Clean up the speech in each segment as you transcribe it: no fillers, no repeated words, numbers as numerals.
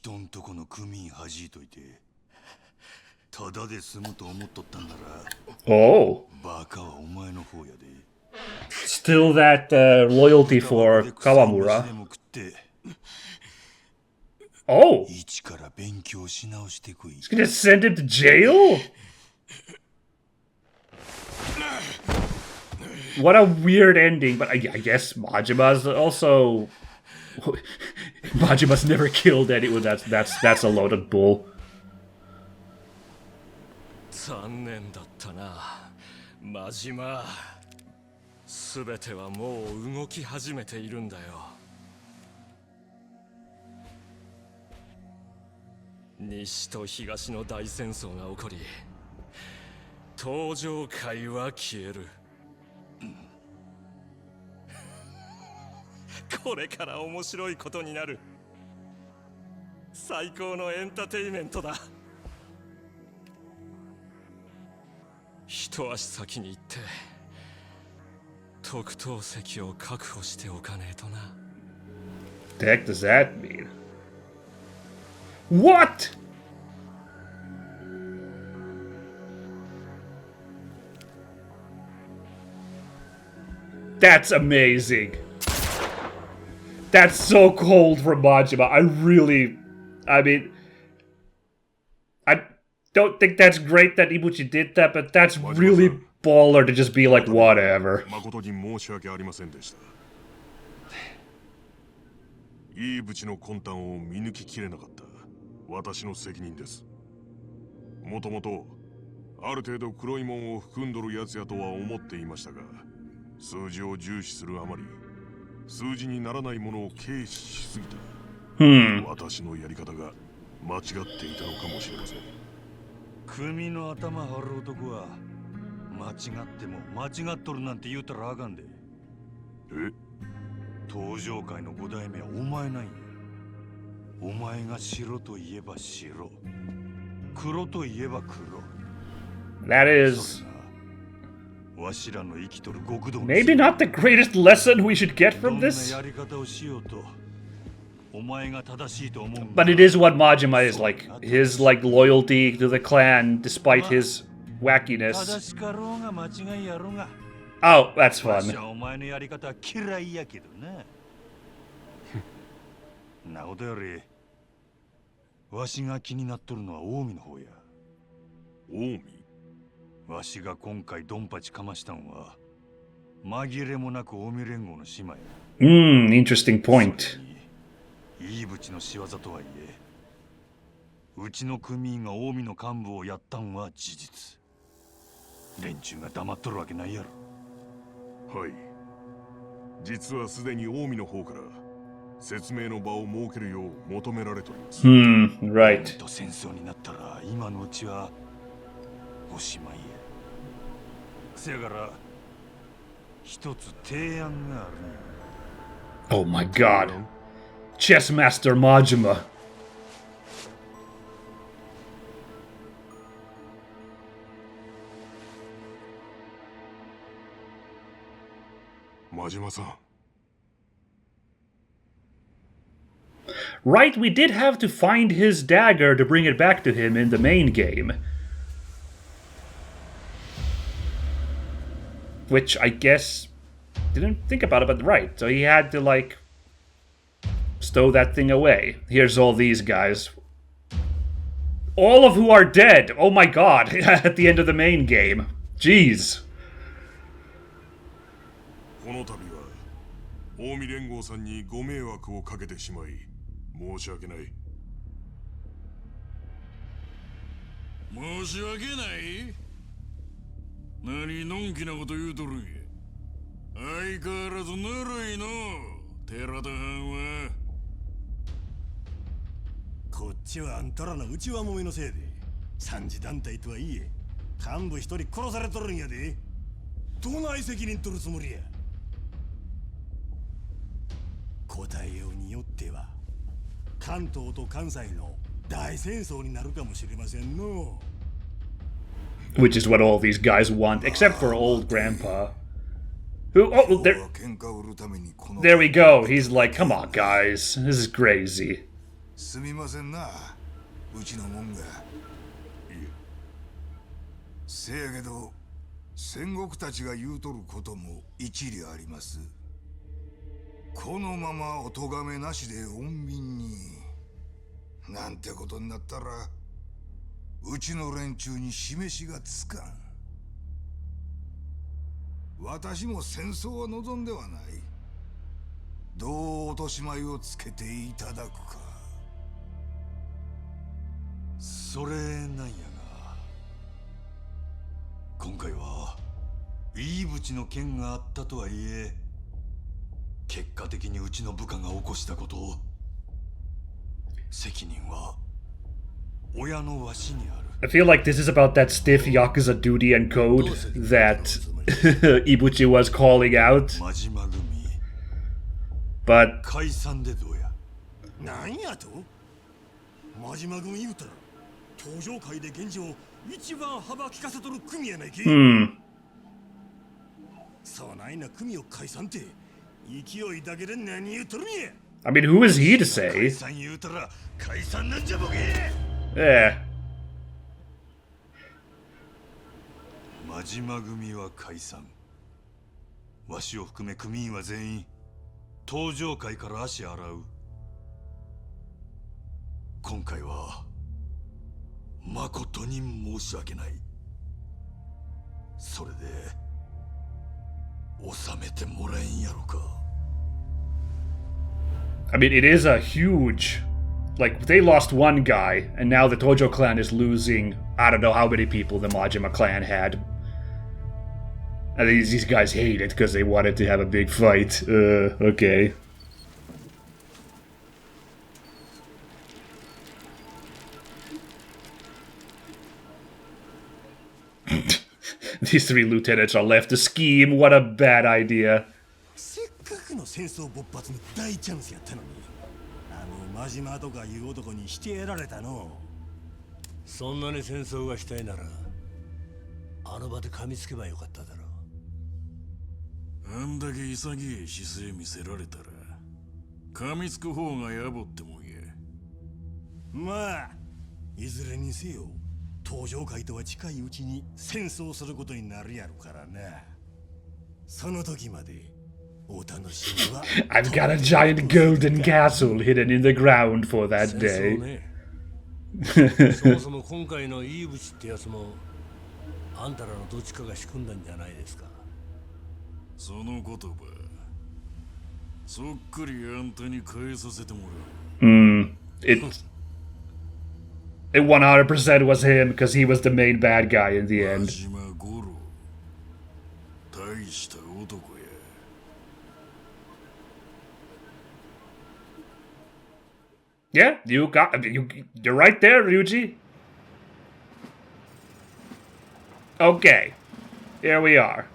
人んとこの組員弾いといてただで済むと思っとったんなら Oh. バカはお前の方やで Still that loyalty for Kawamura. Oh. 一から勉強し直してこい He's gonna send him to jail? What a weird ending, but I guess Majima's also... Majima's never killed anyone. That's a load of bull. 残念だったな、マジマ。すべてはもう動き始めているんだよ。西と東の大戦争が起こり、登場界は消える。これから面白いことになる。最高のエンターテイメントだ。一足先に行って特等席を確保しておかねえとな。 The heck does that mean? What? That's amazing. That's so cold from Majima. I mean, I don't think that's great that Ibuchi did that, but that's really baller to just be like, whatever. Makoto に申し訳ありませんでした。いいブチの魂胆を見抜ききれなかった私の責任です。もともとある程度黒いもんを含んどるやつやとは思っていましたが、数字を重視するあまり数字にならないものを軽視しすぎた。私のやり方が間違っていたのかもしれません。組の頭張る男は間違っても間違っとるなんて言うたらあかんで。え？登場界の五代目はお前なんや。お前が白といえば白、黒といえば黒。 That is わしらの生きとる極道 maybe not the greatest lesson we should get ど from んな this, やり方をしようとお前が正しいと思うん but it is what Majima is like. His like loyalty to the clan despite his 正 wackiness. しかろうが間違いやろうが Oh, that's わし fun. はお前のやり方は嫌いやけどな。なことよりわしが気になっとるのは近江の方や。近江？わしが今回ドンパチかましたんは紛れもなく近江連合の姉妹や。Interesting point. いいぶちの仕業とはいえ、うちの組員が近江の幹部をやったんは事実。連中が黙っとるわけないやろ。はい。実はすでに近江の方から説明の場を設けるよう求められております。Right. と戦争になったら今のうちはおしまいや。せやから一つ提案があるんや。 Oh my god. Chess Master Majima. 真島さん。 Right, we did have to find his dagger to bring it back to him in the main game. Which I guess didn't think about it, but right. So he had to like stow that thing away. Here's all these guys. All of who are dead. Oh my god. At the end of the main game. Jeez. この度は近江連合さんにご迷惑をかけてしまい申し訳ない。申し訳ない？何のんきなこと言うとるんや。相変わらずぬるいの寺田藩は。こっちはあんたらの内輪もめのせいで三次団体とはいえ幹部一人殺されとるんやで。どない責任取るつもりや。答えようによっては関東と関西の大戦争になるかもしれませんの。 Which is what all these guys want, except for old grandpa. Who, oh, there we go. He's like, come on, guys. This is crazy. すみませんな、うちのもんが。せやけど戦国たちが言うとることも一理あります。このままお咎めなしで穏便になんてことになったら、うちの連中に示しがつかん。私も戦争は望んではない。どう落とし前をつけていただくか。それなんやが、今回はイーブチの件があったとはいえ、結果的にうちの部下が起こしたことを、責任は親のわしにある。I feel like this is about that stiff Yakuza duty and code that Ibuchi was calling out. 真島組 But 解散でどうや。なんやと真島組言うたら登場界で現状一番幅利かせとる組やないけ。そうないな組を解散って勢いだけで何言うとるんや。 I mean, who is he to 解 say? 散言うたら解散なんじゃボケ。Eh. 真島組は解散。わしを含め組員は全員登場界から足洗う。今回は誠に申し訳ない。それで収めてもらえんやろか。 I mean, it is a huge... Like, they lost one guy, and now the Tojo clan is losing... I don't know how many people the Majima clan had. And these guys hate it because they wanted to have a big fight. Okay. These three lieutenants are left to scheme. What a bad idea. せっかくの戦争勃発の大チャンスやったのに、真島とかいう男にしてやられたの。そんなに戦争がしたいならあの場で噛みつけばよかっただろう。あんだけ潔い姿勢見せられたら噛みつく方が野暮ってもんや。まあいずれにせよ登場界とは近いうちに戦争することになるやろからな。その時までお楽しみは。 I've got a giant golden castle hidden in the ground for that 戦争 day. ね。そもそも今回のイーブチってやつもあんたらのどっちかが仕組んだんじゃないですか。その言葉そっくりあんたに変えさせてもらう。It 100% was him because he was the main bad guy in the end. 真島五郎、大した男や。Yeah, you're right there, Ryuji. Okay, here we are.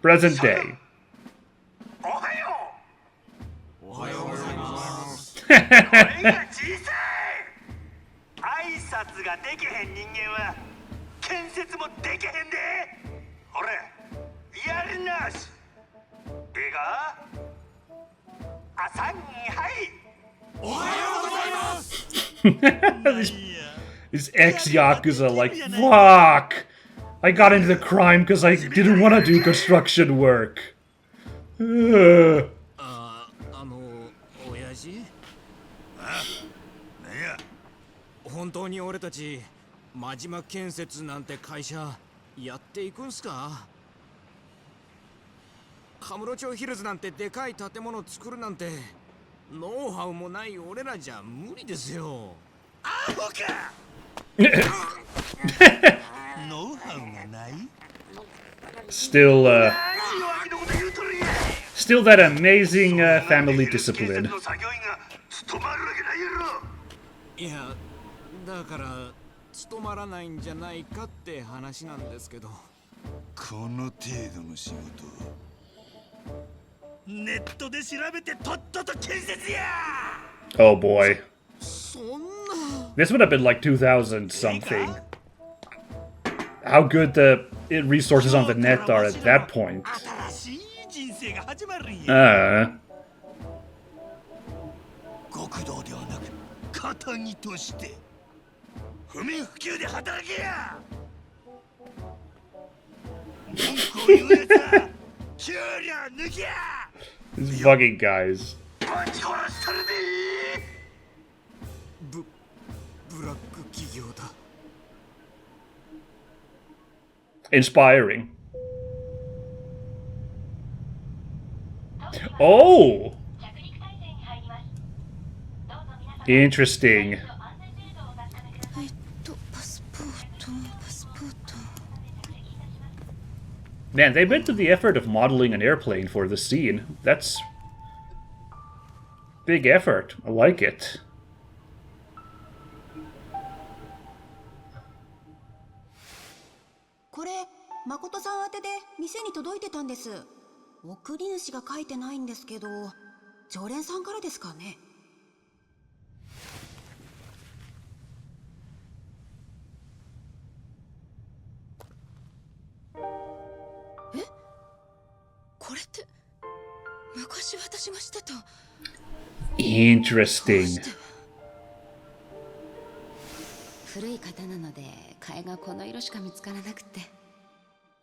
Present day. おはよう。おはようございます。声が小さい。挨拶ができへん人間は建設もできへんで。ほら、やりなし。ええか？朝にはい。おはようございます。 These ex-Yakuza like, fuck! I got into the crime because I didn't want to do construction work. 親父？本当に俺たち真島建設なんて会社やっていくんすか？カムロ町ヒルズなんてでかい建物作るなんてノウハウもない俺らじゃ無理ですよ。アホか。ノウハウがない。 Still, still that amazing family discipline. いや、だから務まらないんじゃないかって話なんですけど。この程度の仕事、ネットで調べてとっとと建設や。 Oh boy. そんな。 This would have been like 2000 something. How good the resources on the net are at that point. 新しい人生が始まるんや。Uh, 極道ではなく肩着として不眠不休で働けや。文句を言うやつは給料抜きや。 These fucking guys. ぶち殺したるで。ブラック企業だ。 Inspiring. Oh! Interesting. パスポート。 Man, they went to the effort of modeling an airplane for the scene. That's big effort. I like it. これ誠さん宛てで店に届いてたんです。送り主が書いてないんですけど、常連さんからですかね。え、これって昔私がしてた。 Interesting. 古い型なので替えがこの色しか見つからなくて、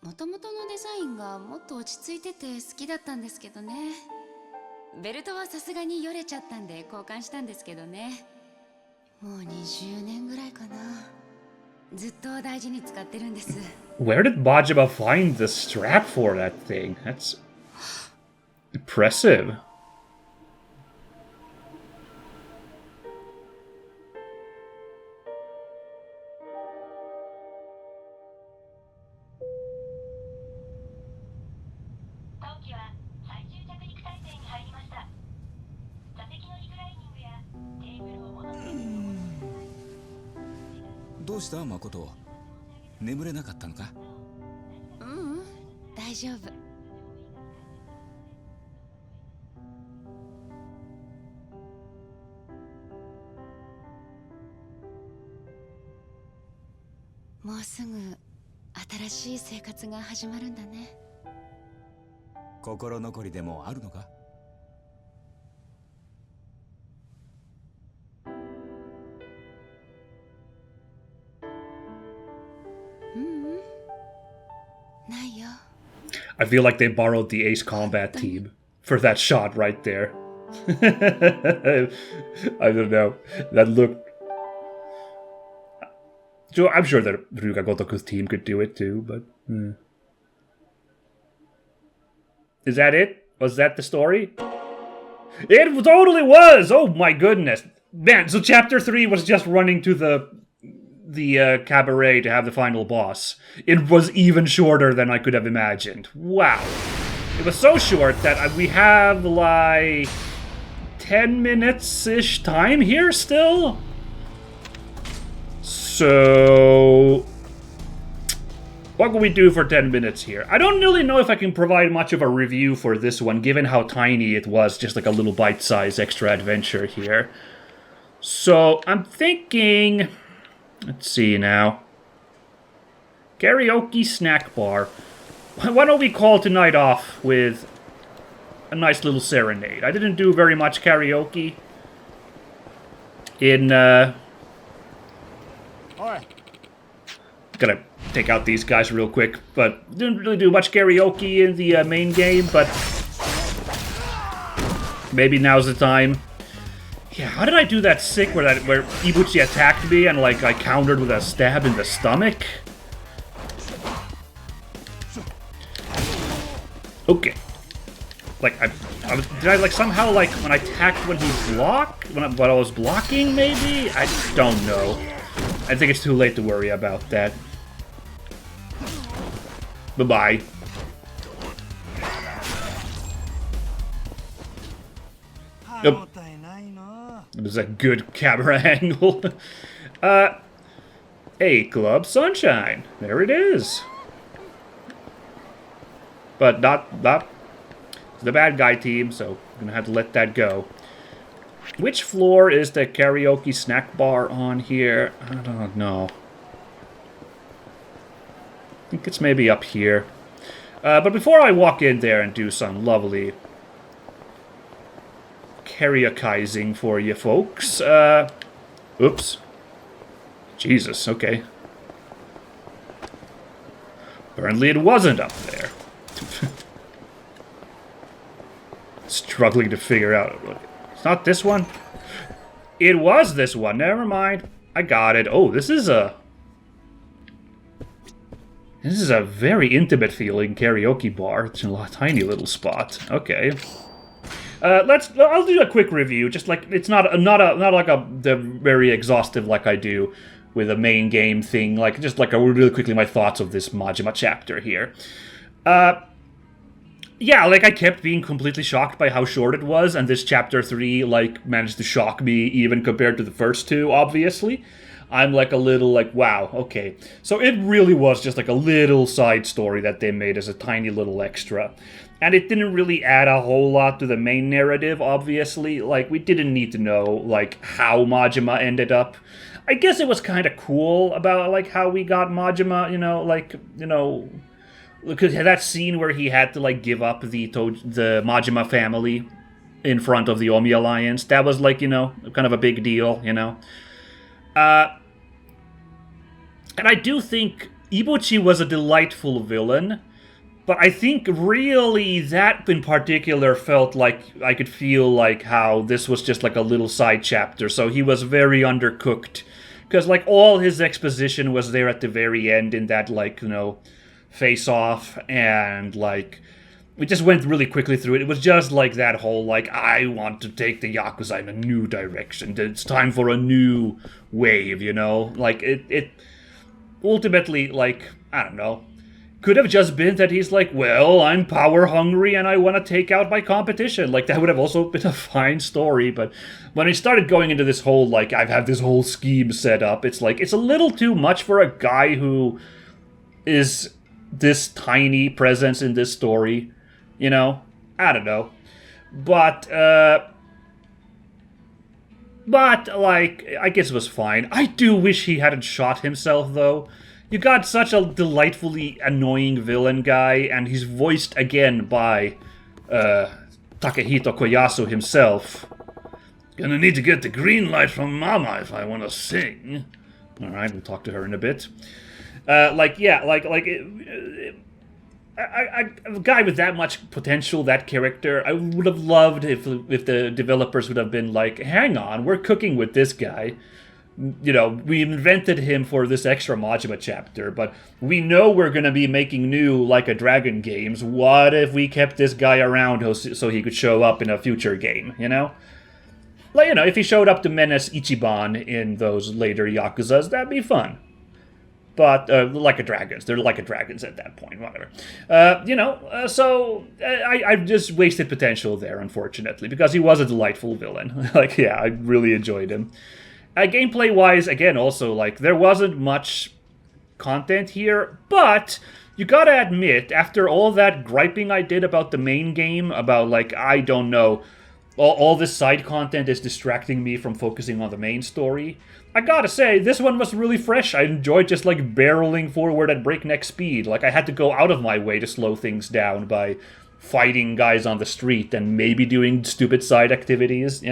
元々のデザインがもっと落ち着いてて好きだったんですけどね。ベルトはさすがによれちゃったんで交換したんですけどね。もう20年ぐらいかな。ずっと大事に使ってるんです。 Where did Majima find the strap for that thing? That's impressive. Tokyo は最終着陸態勢に入りました。座席のリクライニングやテーブルを戻して。どうした誠？眠れなかったのか？ううん、大丈夫。もうすぐ新しい生活が始まるんだね。心残りでもあるのか？ないよ。 I feel like they borrowed the Ace Combat team for that shot right there. I don't know. That looked... I'm sure that Ryuga Gotoku's team could do it too, but... Is that it? Was that the story? It totally was! Oh my goodness! Man, so chapter 3 was just running to the cabaret to have the final boss. It was even shorter than I could have imagined. Wow. It was so short that we have like 10 minutes-ish time here still? So... what can we do for 10 minutes here? I don't really know if I can provide much of a review for this one, given how tiny it was, just like a little bite-sized extra adventure here. So, I'm thinking... let's see now. Karaoke snack bar. Why don't we call tonight off with a nice little serenade? I didn't do very much karaoke in, Gotta take out these guys real quick, but didn't really do much karaoke in the main game, but maybe now's the time. Yeah, how did I do that sick where Ibuchi attacked me and like I countered with a stab in the stomach? Okay. Like did I like somehow like when I attacked when he blocked when I was blocking maybe? I don't know. I think it's too late to worry about that. Bye-bye. Yep. It was a good camera angle. A Club Sunshine. There it is. But not the bad guy team, so I'm gonna have to let that go. Which floor is the karaoke snack bar on here? I don't know. I think it's maybe up here. But before I walk in there and do some lovely karaokeizing for you folks, Oops. Jesus, okay. Apparently it wasn't up there. Struggling to figure out. It's not this one? It was this one. Never mind. I got it. Oh, this is a very intimate feeling karaoke bar. It's a tiny little spot. Okay. I'll do a quick review. Just like it's not like the very exhaustive like I do with a main game thing. Like just like really quickly my thoughts of this Majima chapter here. Yeah, like I kept being completely shocked by how short it was, and this chapter 3 like managed to shock me even compared to the first two. Obviously, I'm like a little like wow, okay. So it really was just like a little side story that they made as a tiny little extra. And it didn't really add a whole lot to the main narrative, obviously. Like, we didn't need to know, like, how Majima ended up. I guess it was kind of cool about, like, how we got Majima, because that scene where he had to, like, give up the Majima family in front of the Omi Alliance, that was, like, kind of a big deal, And I do think Ibuchi was a delightful villain. But I think really that in particular felt like I could feel like how this was just like a little side chapter. So he was very undercooked. Because like all his exposition was there at the very end in that like, face off. And like we just went really quickly through it. It was just like that whole like I want to take the Yakuza in a new direction. It's time for a new wave, Like it ultimately like, I don't know. Could have just been that he's like, well, I'm power hungry and I want to take out my competition. Like, that would have also been a fine story. But when he started going into this whole, like, I've had this whole scheme set up, it's like, it's a little too much for a guy who is this tiny presence in this story. I don't know. But, like, I guess it was fine. I do wish he hadn't shot himself, though. You got such a delightfully annoying villain guy, and he's voiced again by Takehito Koyasu himself. Gonna need to get the green light from Mama if I want to sing. Alright, we'll talk to her in a bit. A guy with that much potential, that character, I would have loved if the developers would have been like, hang on, we're cooking with this guy. We invented him for this extra Majima chapter, but we know we're going to be making new Like a Dragon games. What if we kept this guy around so he could show up in a future game, Like, if he showed up to menace Ichiban in those later Yakuzas, that'd be fun. But, Like a Dragons. They're Like a Dragons at that point, whatever. So I just wasted potential there, unfortunately, because he was a delightful villain. Like, yeah, I really enjoyed him. Gameplay-wise, again, also, like, there wasn't much content here, but you gotta admit, after all that griping I did about the main game, about, like, I don't know, all this side content is distracting me from focusing on the main story, I gotta say, this one was really fresh. I enjoyed just, like, barreling forward at breakneck speed. Like, I had to go out of my way to slow things down by fighting guys on the street and maybe doing stupid side activities,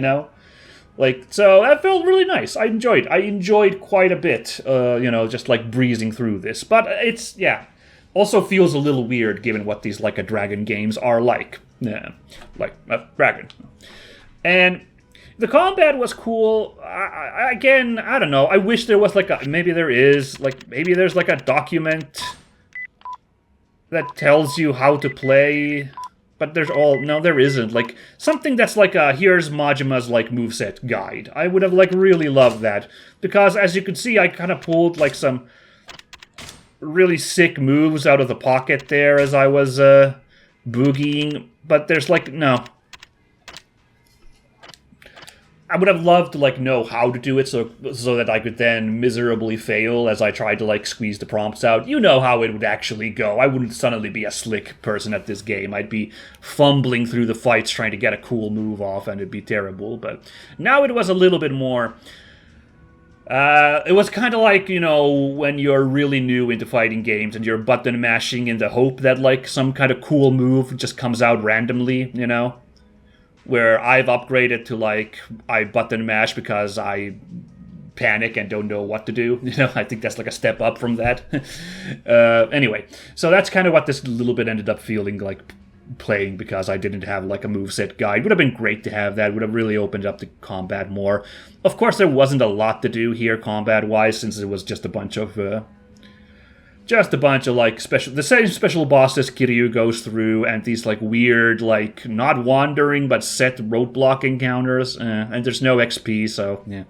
Like, so that felt really nice. I enjoyed quite a bit, just like breezing through this. But it's, yeah, also feels a little weird given what these Like a Dragon games are like. Yeah, like a dragon. And the combat was cool. Again, I don't know. I wish there was like maybe there's like a document that tells you how to play. But there isn't. Like, something that's like here's Majima's, like, moveset guide. I would have, like, really loved that. Because, as you can see, I kind of pulled, like, some really sick moves out of the pocket there as I was, boogieing. But there's, like, no. I would have loved to, like, know how to do it so that I could then miserably fail as I tried to, like, squeeze the prompts out. You know how it would actually go. I wouldn't suddenly be a slick person at this game. I'd be fumbling through the fights trying to get a cool move off, and it'd be terrible. But now it was a little bit more... it was kind of like, when you're really new into fighting games and you're button mashing in the hope that, like, some kind of cool move just comes out randomly, Where I've upgraded to, like, I button mash because I panic and don't know what to do. I think that's like a step up from that. Anyway, so that's kind of what this little bit ended up feeling like playing, because I didn't have like a moveset guide. Would have been great to have that. Would have really opened up the combat more. Of course, there wasn't a lot to do here combat-wise, since it was just a bunch of like the same special bosses Kiryu goes through, and these like weird, like not wandering but set roadblock encounters, and there's no XP, so yeah.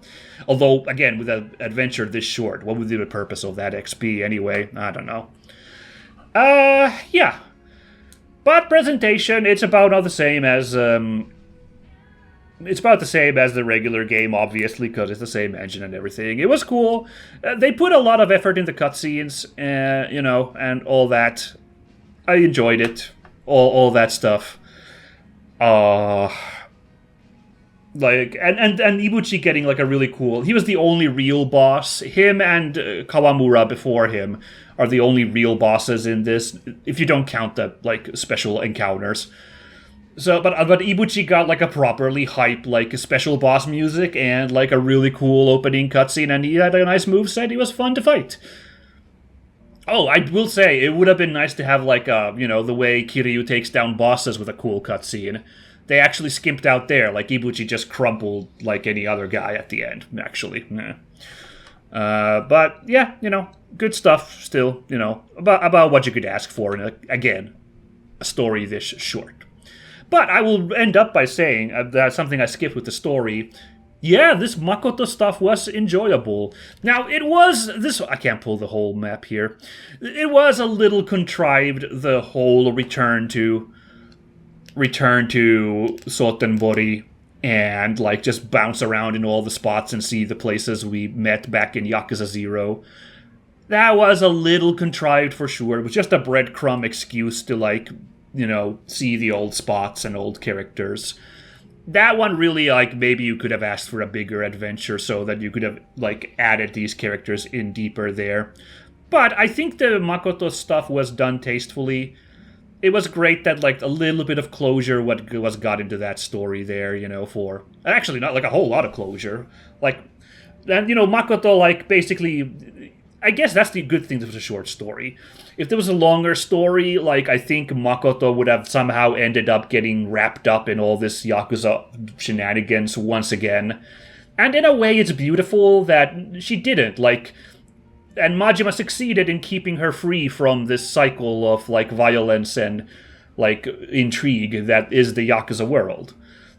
Although again, with an adventure this short, what would be the purpose of that XP anyway? I don't know. Yeah. But presentation, it's about the same as the regular game, obviously, because it's the same engine and everything. It was cool. They put a lot of effort into cutscenes, and all that. I enjoyed it. All that stuff. Like, and Ibuchi getting like a really cool... He was the only real boss. Him and Kawamura before him are the only real bosses in this, if you don't count the like special encounters. So, but Ibuchi got like a properly hype like special boss music and like a really cool opening cutscene, and he had a nice moveset. He was fun to fight. Oh, I will say it would have been nice to have like the way Kiryu takes down bosses with a cool cutscene. They actually skimped out there. Like Ibuchi just crumpled like any other guy at the end. Actually, but yeah, good stuff still. About what you could ask for in a story this short. But I will end up by saying that's something I skipped with the story. Yeah, this Makoto stuff was enjoyable. Now, it was... I can't pull the whole map here. It was a little contrived, the whole return to Sotenbori and, like, just bounce around in all the spots and see the places we met back in Yakuza 0. That was a little contrived for sure. It was just a breadcrumb excuse to, like... see the old spots and old characters. That one really, like, maybe you could have asked for a bigger adventure so that you could have, like, added these characters in deeper there. But I think the Makoto stuff was done tastefully. It was great that, like, a little bit of closure was got into that story there, for... Actually, not, like, a whole lot of closure. Like, and, Makoto, like, basically... I guess that's the good thing with a short story. If there was a longer story, like, I think Makoto would have somehow ended up getting wrapped up in all this Yakuza shenanigans once again. And in a way, it's beautiful that she didn't, like... And Majima succeeded in keeping her free from this cycle of, like, violence and, like, intrigue that is the Yakuza world.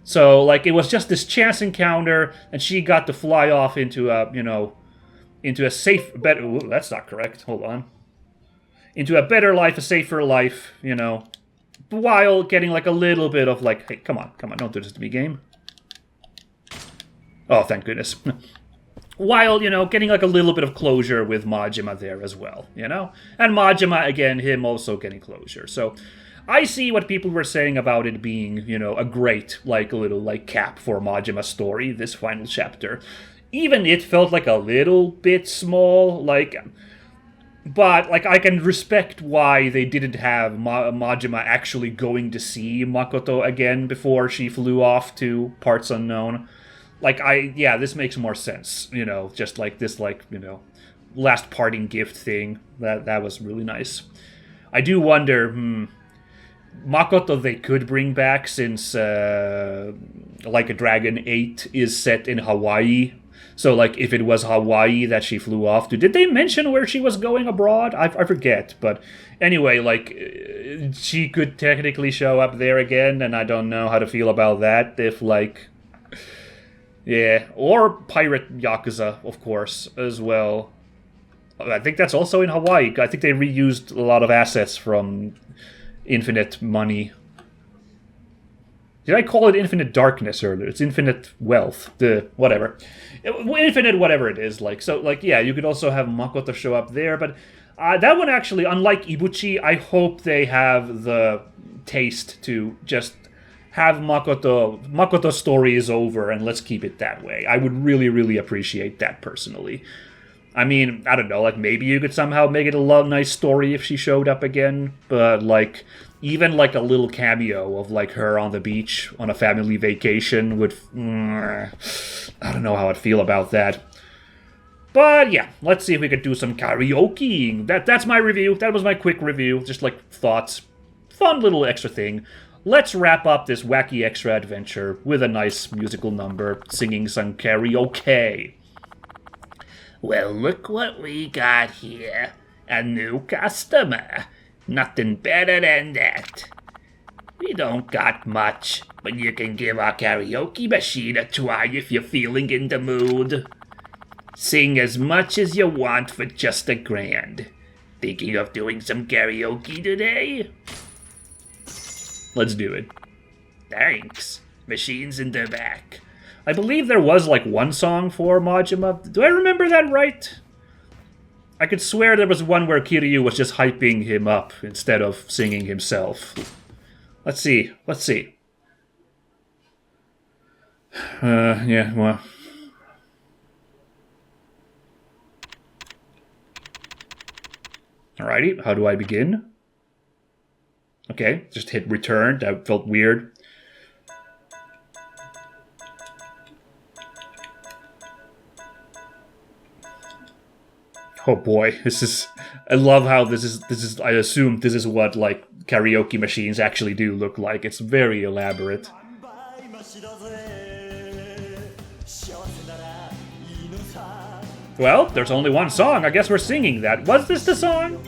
So, like, it was just this chance encounter, and she got to fly off into a, into a better... Ooh, that's not correct. Hold on. Into a better life, a safer life, while getting, like, a little bit of, like... Hey, come on, don't do this to me, game. Oh, thank goodness. While, getting, like, a little bit of closure with Majima there as well, And Majima, again, him also getting closure. So, I see what people were saying about it being, a great, like, little, like, cap for Majima's story, this final chapter. Even it felt like a little bit small, like... But, like, I can respect why they didn't have Majima actually going to see Makoto again before she flew off to parts unknown. Like, this makes more sense, just like this, like, last parting gift thing. That was really nice. I do wonder, Makoto they could bring back since, Like a Dragon 8 is set in Hawaii. So, like, if it was Hawaii that she flew off to... Did they mention where she was going abroad? I forget. But anyway, like, she could technically show up there again, and I don't know how to feel about that. If, like... Yeah. Or Pirate Yakuza, of course, as well. I think that's also in Hawaii. I think they reused a lot of assets from Infinite Money. Did I call it Infinite Darkness earlier? It's Infinite Wealth. Whatever. Infinite whatever it is. Like, so, like, yeah, you could also have Makoto show up there, but that one actually, unlike Ibuchi, I hope they have the taste to just have Makoto's story is over and let's keep it that way. I would really, really appreciate that personally. I mean, I don't know, like, maybe you could somehow make it a nice story if she showed up again, but, like, even, like, a little cameo of, like, her on the beach on a family vacation would... I don't know how I'd feel about that. But yeah, let's see if we could do some karaokeing. That's my review. That was my quick review. Just like thoughts. Fun little extra thing. Let's wrap up this wacky extra adventure with a nice musical number, singing some karaoke. Well, look what we got here. A new customer. Nothing better than that. We don't got much, but you can give our karaoke machine a try if you're feeling in the mood. Sing as much as you want for just $1,000. Thinking of doing some karaoke today? Let's do it. Thanks. Machine's in the back. I believe there was like one song for Majima. Do I remember that right? I could swear there was one where Kiryu was just hyping him up instead of singing himself. Let's see. Let's see. Yeah, well. Alrighty, how do I begin? Okay, just hit return. That felt weird. Oh boy, this is... I love how this is... I assume this is what, like, karaoke machines actually do look like. It's very elaborate. Well, there's only one song. I guess we're singing that. Was this the song?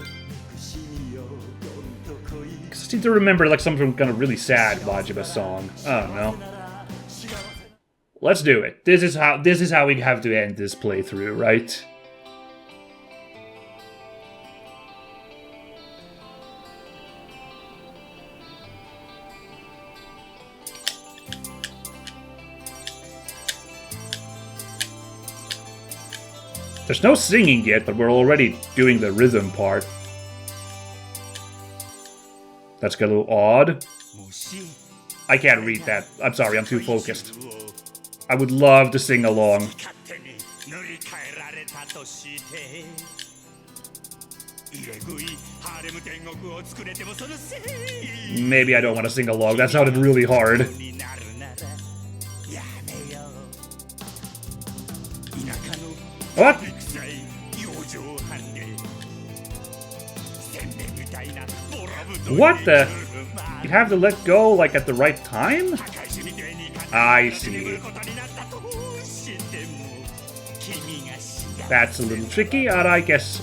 I seem to remember, like, some kind of really sad Majima song. I don't know. Let's do it. This is how we have to end this playthrough, right? There's no singing yet, but we're already doing the rhythm part. That's got a little odd. I can't read that. I'm sorry, I'm too focused. I would love to sing along. Maybe I don't want to sing along. That sounded really hard. What? What the? You have to let go, like, at the right time? I see. That's a little tricky, and I guess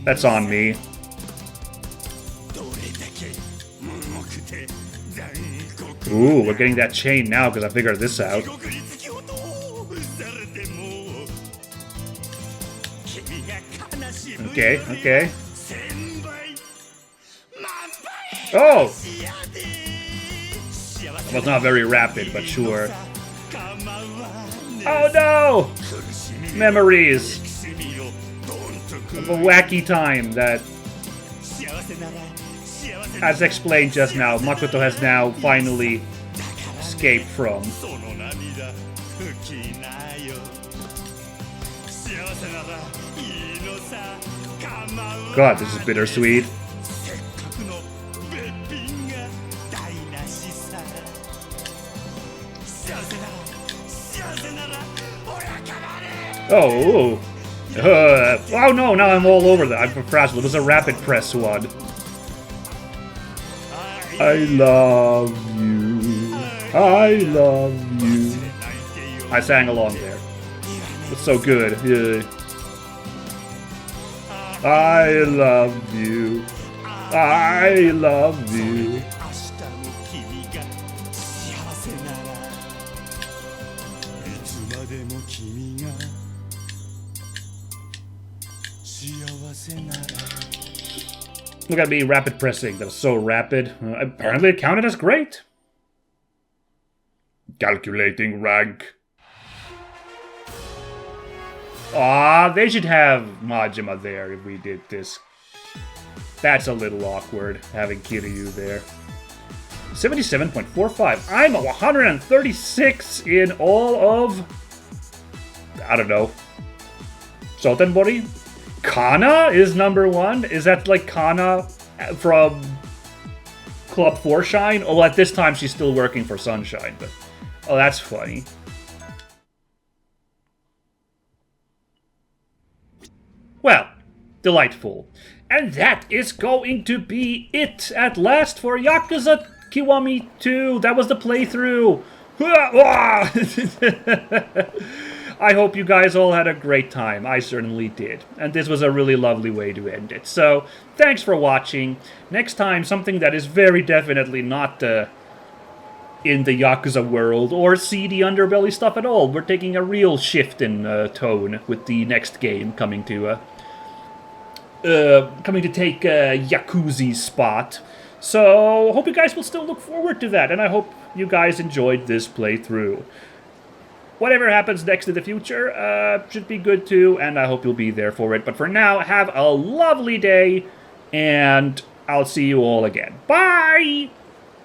that's on me. Ooh, we're getting that chain now because I figured this out. Okay, okay. Oh! It was not very rapid, but sure. Oh no! Memories of a wacky time that, as explained just now, Makoto has now finally escaped from. God, this is bittersweet. Oh, oh no, now I'm all over that. I'm frazzled. It was a rapid press one. I love you. I love you. I sang along there. It's so good. Yeah. I love you. I love you. Look at me rapid pressing. That was so rapid. Apparently it counted as great. Calculating rank. Ah, they should have Majima there if we did this. That's a little awkward, having Kiryu there. 77.45. I'm 136 in all of... I don't know. Sotenbori? Kana is number 1? Is that like Kana from Club 4 Shine? Oh, at this time she's still working for Sunshine, but... Oh, that's funny. Well, delightful. And that is going to be it at last for Yakuza Kiwami 2. That was the playthrough. I hope you guys all had a great time. I certainly did. And this was a really lovely way to end it. So, thanks for watching. Next time, something that is very definitely not in the Yakuza world or seedy underbelly stuff at all. We're taking a real shift in tone with the next game coming to take Yakuza's spot. So, hope you guys will still look forward to that, and I hope you guys enjoyed this playthrough. Whatever happens next in the future should be good too, and I hope you'll be there for it. But for now, have a lovely day, and I'll see you all again. Bye!